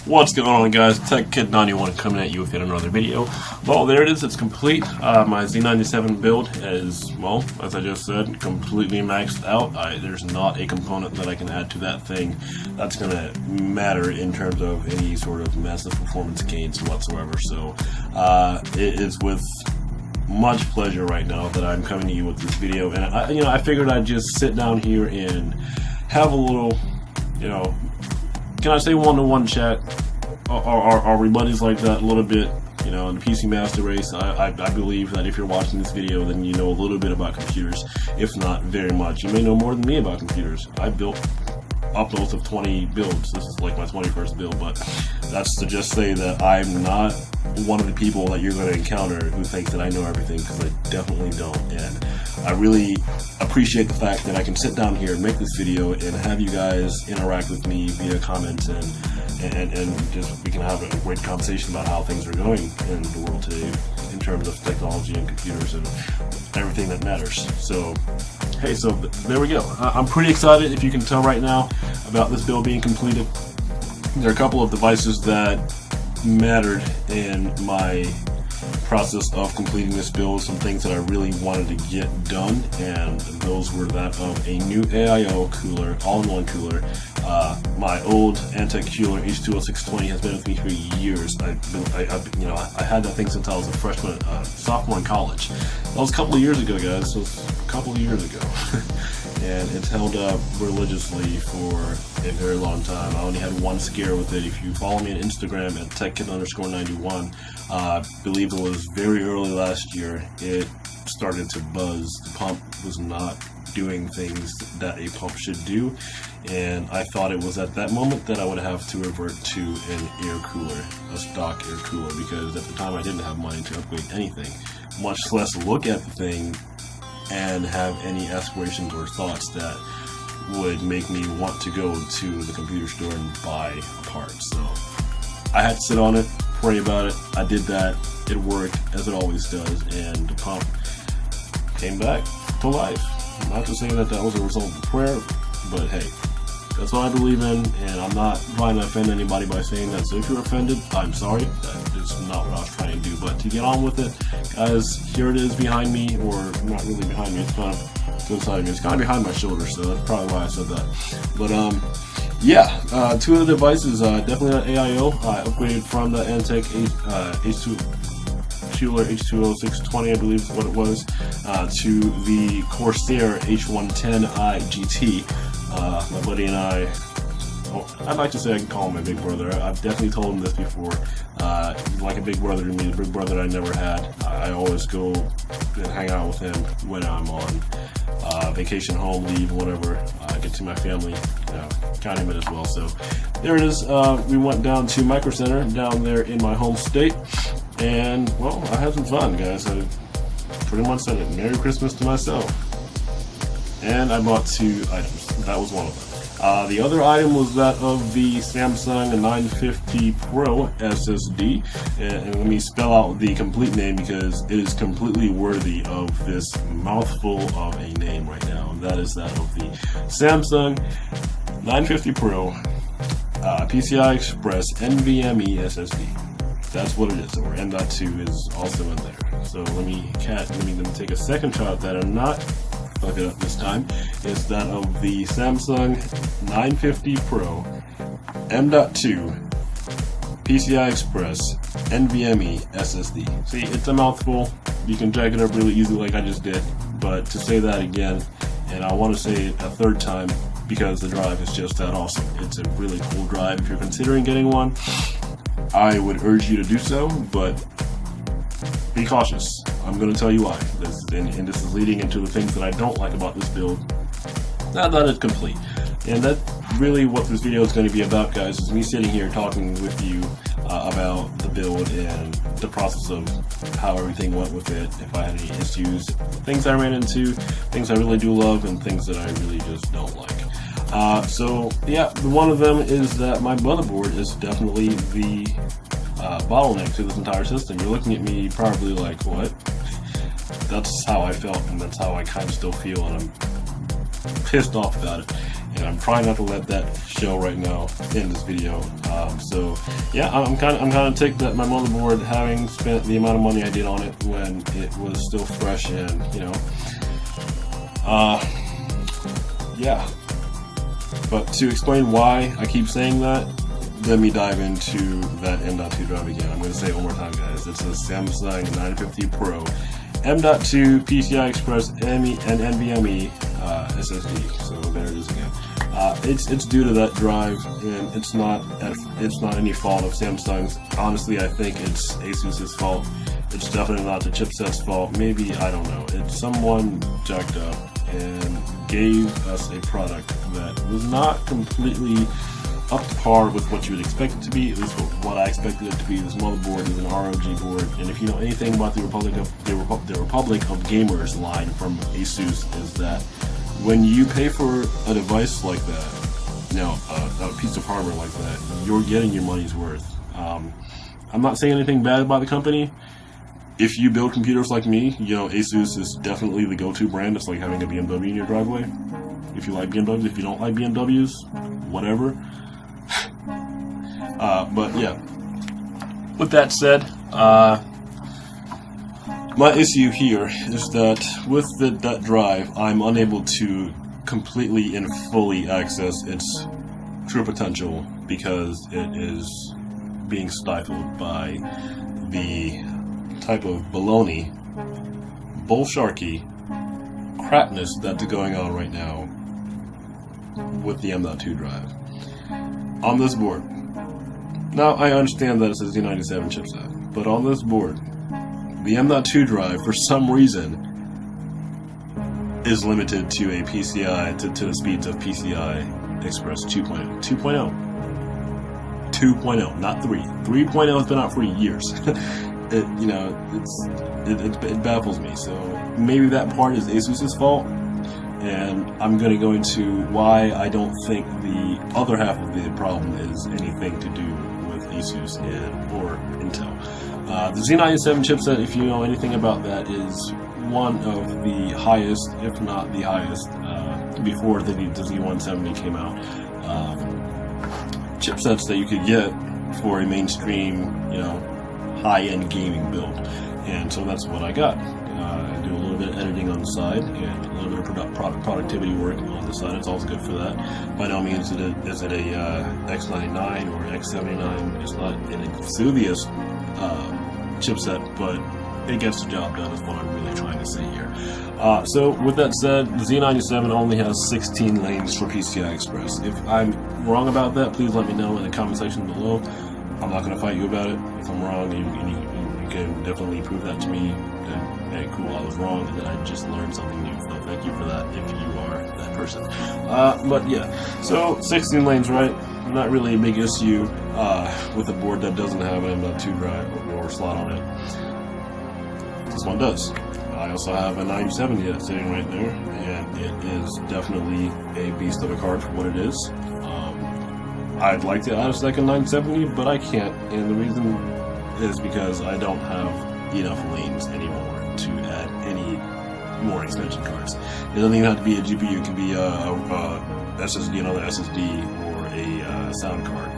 What's going on, guys? TechKid91 coming at you with yet another video. Well, there it is, it's complete. My Z97 build is, well, as I just said, completely maxed out. There's not a component that I can add to that thing that's going to matter in terms of any sort of massive performance gains whatsoever. So, it is with much pleasure right now that I'm coming to you with this video. And, I figured I'd just sit down here and have a little, can I say one-to-one chat? Are we buddies like that a little bit? In the PC Master Race, I believe that if you're watching this video, then you know a little bit about computers, if not very much. You may know more than me about computers. I built uploads of 20 builds. This is like my 21st build, but that's to just say that I'm not one of the people that you're going to encounter who thinks that I know everything, because I definitely don't. And I really appreciate the fact that I can sit down here and make this video and have you guys interact with me via comments and just we can have a great conversation about how things are going in the world today in terms of technology and computers and everything that matters. So, hey, so there we go. I'm pretty excited, if you can tell right now, about this build being completed. There are a couple of devices that mattered in my process of completing this build, some things that I really wanted to get done, and those were that of a new AIO cooler, all-in-one cooler. My old Antec cooler H20620 has been with me for years. I had that thing since I was a freshman, sophomore in college. That was a couple of years ago, guys. So it's a couple of years ago. And it's held up religiously for a very long time. I only had one scare with it. If you follow me on Instagram at TechKid_91, I believe it was very early last year, it started to buzz. The pump was not doing things that a pump should do, and I thought it was at that moment that I would have to revert to an air cooler, a stock air cooler, because at the time I didn't have money to upgrade anything, much less look at the thing and have any aspirations or thoughts that would make me want to go to the computer store and buy a part. So I had to sit on it, pray about it. I did that. It worked, as it always does, and the pump came back to life. Not to say that that was a result of prayer, but hey, that's what I believe in, and I'm not trying to offend anybody by saying that. So if you're offended, I'm sorry. That is not what I was trying to do. But to get on with it, guys, here it is behind me, or not really behind me. It's kind of to the side of me. It's kind of behind my shoulder, so that's probably why I said that. But yeah, two of the devices, definitely that AIO. I upgraded from the Antec H20620, I believe is what it was, to the Corsair H110i GT. My buddy and I'd like to say I can call him my big brother. I've definitely told him this before. He's like a big brother to me, a big brother I never had. I always go and hang out with him when I'm on vacation, home, leave, whatever. I get to my family, count him in as well. So there it is. We went down to Micro Center down there in my home state. And, well, I had some fun, guys. I pretty much said it. Merry Christmas to myself. And I bought two items. That was one of them. The other item was that of the Samsung 950 Pro SSD. And let me spell out the complete name, because it is completely worthy of this mouthful of a name right now. And that is that of the Samsung 950 Pro PCI Express NVMe SSD. That's what it is, or M.2 is also in there. So let me take a second shot at that and not fuck it up this time. It's that of the Samsung 950 Pro M.2 PCI Express NVMe SSD. See, it's a mouthful. You can jack it up really easy like I just did, but to say that again, and I want to say it a third time, because the drive is just that awesome. It's a really cool drive. If you're considering getting one, I would urge you to do so, but be cautious. I'm going to tell you why. And this is leading into the things that I don't like about this build. Now that it's complete. And that's really what this video is going to be about, guys, is me sitting here talking with you about the build and the process of how everything went with it, if I had any issues, things I ran into, things I really do love, and things that I really just don't like. So yeah, one of them is that my motherboard is definitely the bottleneck to this entire system. You're looking at me probably like, what? That's how I felt, and that's how I kind of still feel, and I'm pissed off about it. and I'm trying not to let that show right now in this video. So yeah, I'm kind of ticked that my motherboard, having spent the amount of money I did on it when it was still fresh, and yeah. But to explain why I keep saying that, let me dive into that M.2 drive again. I'm going to say it one more time, guys. It's a Samsung 950 Pro M.2 PCI Express ME and NVMe SSD. So there it is again. It's due to that drive, and it's not any fault of Samsung's. Honestly, I think it's ASUS's fault. It's definitely not the chipset's fault. Maybe, I don't know. It's someone jacked up and gave us a product that was not completely up to par with what you would expect it to be, at least what I expected it to be. This motherboard is an ROG board, and if you know anything about the Republic of Gamers line from ASUS, is that when you pay for a device like that, a piece of hardware like that, you're getting your money's worth. I'm not saying anything bad about the company. If you build computers like me, ASUS is definitely the go-to brand. It's like having a BMW in your driveway. If you like BMWs, if you don't like BMWs, whatever. But yeah, with that said, my issue here is that with that drive, I'm unable to completely and fully access its true potential because it is being stifled by the type of baloney, bullsharky crapness that's going on right now with the M.2 drive on this board. Now, I understand that it's a Z97 chipset, but on this board, the M.2 drive, for some reason, is limited to a PCI, to the speeds of PCI Express 2.0. 2.0, not 3. 3.0 has been out for years. It baffles me. So maybe that part is ASUS's fault, and I'm going to go into why I don't think the other half of the problem is anything to do with ASUS or Intel. The Z97 chipset, if you know anything about that, is one of the highest, if not the highest, before the Z170 came out, chipsets that you could get for a mainstream, high-end gaming build. And so that's what I got. I do a little bit of editing on the side and a little bit of productivity work on the side. It's always good for that. By no means is it a X99 or X79. It's not an enthusiast chipset, but it gets the job done is what I'm really trying to say here. So with that said, the Z97 only has 16 lanes for PCI Express. If I'm wrong about that, please let me know in the comment section below. I'm not going to fight you about it. If I'm wrong, you can definitely prove that to me. Then, hey, cool, I was wrong, and then I just learned something new. So thank you for that if you are that person. But yeah, so 16 lanes, right? Not really a big issue with a board that doesn't have an M.2 drive or slot on it. This one does. I also have a 97 yet sitting right there, and it is definitely a beast of a card for what it is. I'd like to add a second 970, but I can't, and the reason is because I don't have enough lanes anymore to add any more expansion cards. It doesn't even have to be a GPU, it can be a SSD, another SSD, or a sound card.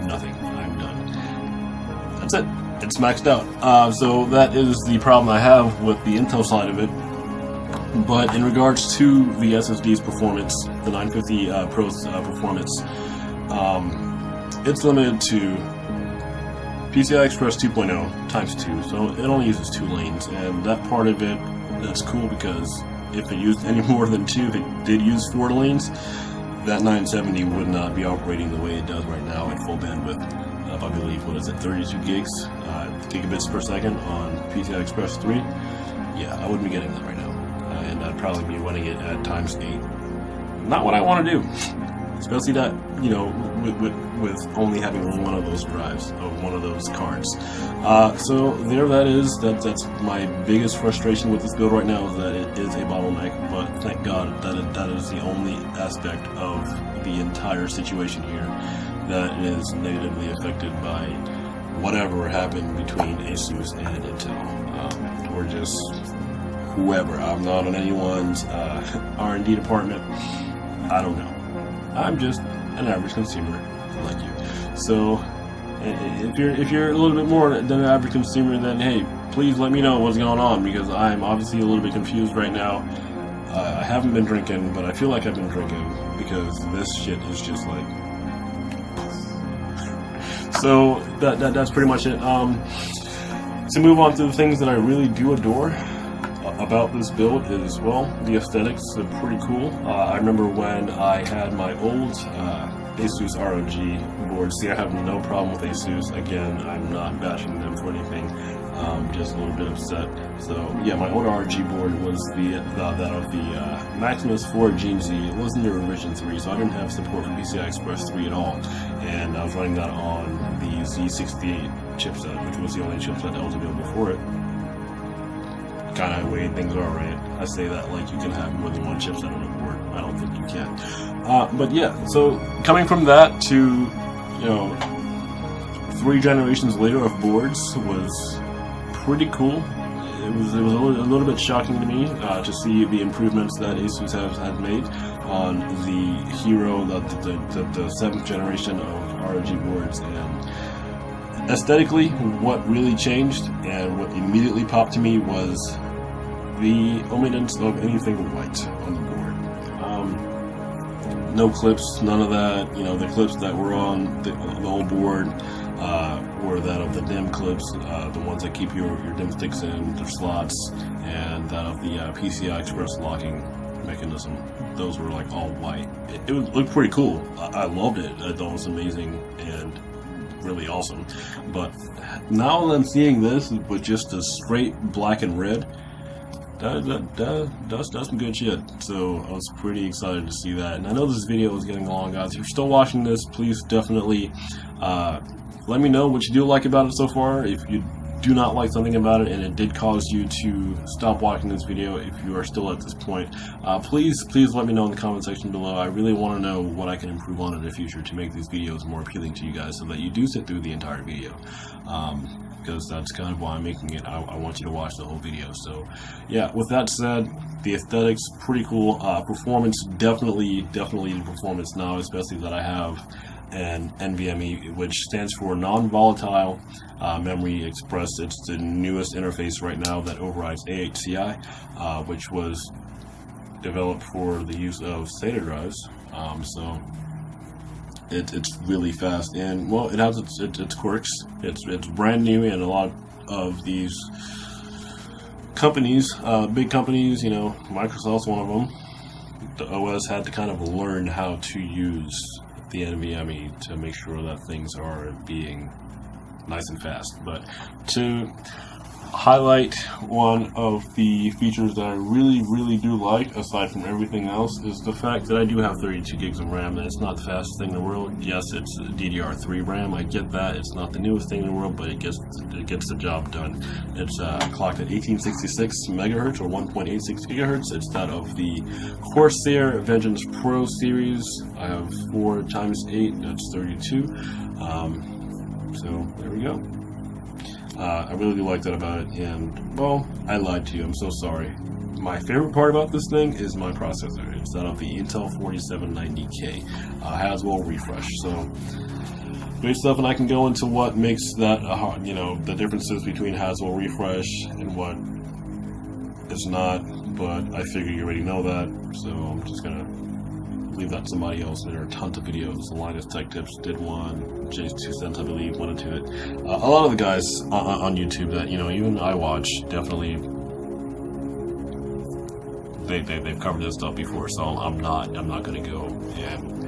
Nothing. I'm done. That's it. It's maxed out. So that is the problem I have with the Intel side of it. But in regards to the SSD's performance, the 950 Pro's performance, it's limited to PCI Express 2.0 times 2, so it only uses 2 lanes, and that part of it, that's cool, because if it used any more than 2, if it did use 4 lanes, that 970 would not be operating the way it does right now at full bandwidth. I believe, 32 gigabits per second on PCI Express 3. Yeah, I wouldn't be getting that right now, and I'd probably be running it at times 8. Not what I want to do. Especially that, with only having one of those drives, or one of those cards. So there that is. That's my biggest frustration with this build right now, is that it is a bottleneck, but thank God that is the only aspect of the entire situation here that is negatively affected by whatever happened between ASUS and Intel. Or just whoever. I'm not on anyone's R&D department. I don't know. I'm just an average consumer like you. So if you're a little bit more than an average consumer, then hey, please let me know what's going on, because I'm obviously a little bit confused right now. I haven't been drinking, but I feel like I've been drinking, because this shit is just like... So that's pretty much it. To move on to the things that I really do adore about this build is, well, the aesthetics are pretty cool. I remember when I had my old Asus ROG board. See, I have no problem with Asus. Again, I'm not bashing them for anything. Just a little bit upset. So yeah, my old ROG board was that of the Maximus 4 Gene Z. It wasn't the Revision 3, so I didn't have support for PCI Express 3 at all. And I was running that on the Z98 chipset, which was the only chipset that was available for it. Kind of way things are, right? I say that like you can have more than one chipset on a board. I don't think you can. But yeah, so coming from that to, you know, 3 generations later of boards was pretty cool. It was a little bit shocking to me to see the improvements that Asus has made on the Hero, the 7th generation of ROG boards. And aesthetically, what really changed and what immediately popped to me was the omittance of anything white on the board. No clips, none of that. You know, the clips that were on the old board were that of the DIMM clips, the ones that keep your DIMM sticks in their slots, and that of the PCI Express locking mechanism. Those were like all white. It looked pretty cool. I loved it. I thought it was amazing and really awesome. But now that I'm seeing this with just a straight black and red, that's some good shit. So I was pretty excited to see that. And I know this video is getting long, guys. If you're still watching this, please definitely let me know what you do like about it so far. If you do not like something about it and it did cause you to stop watching this video, if you are still at this point, please let me know in the comment section below. I really want to know what I can improve on in the future to make these videos more appealing to you guys, so that you do sit through the entire video. Because that's kind of why I'm making it. I want you to watch the whole video. So yeah, with that said, the aesthetics pretty cool. Performance, definitely the performance now, especially that I have an NVMe, which stands for non-volatile memory express. It's the newest interface right now that overrides A8CI, which was developed for the use of SATA drives. So it's really fast, and well, it has its quirks. It's brand new, and a lot of these companies, big companies, you know, Microsoft's one of them. The OS had to kind of learn how to use the NVMe to make sure that things are being nice and fast. But to highlight one of the features that I really do like, aside from everything else, is the fact that I do have 32 gigs of RAM, and it's not the fastest thing in the world. Yes, it's DDR3 RAM, I get that. It's not the newest thing in the world, but it gets the job done. It's clocked at 1866 megahertz or 1.86 gigahertz. It's that of the Corsair Vengeance Pro series. I have 4 times 8, that's 32. So there we go. I really do like that about it, and well, I lied to you, I'm so sorry. My favorite part about this thing is my processor. It's that of the Intel 4790K Haswell refresh. So great stuff, and I can go into what makes that you know, the differences between Haswell refresh and what is not, but I figure you already know that, so I'm just gonna leave that to somebody else. There are tons of videos. Linus Tech Tips did one. Jay's 2 cents, I believe, went into it. A lot of the guys on YouTube that, you know, even I watch, definitely they've covered this stuff before. So I'm not gonna go and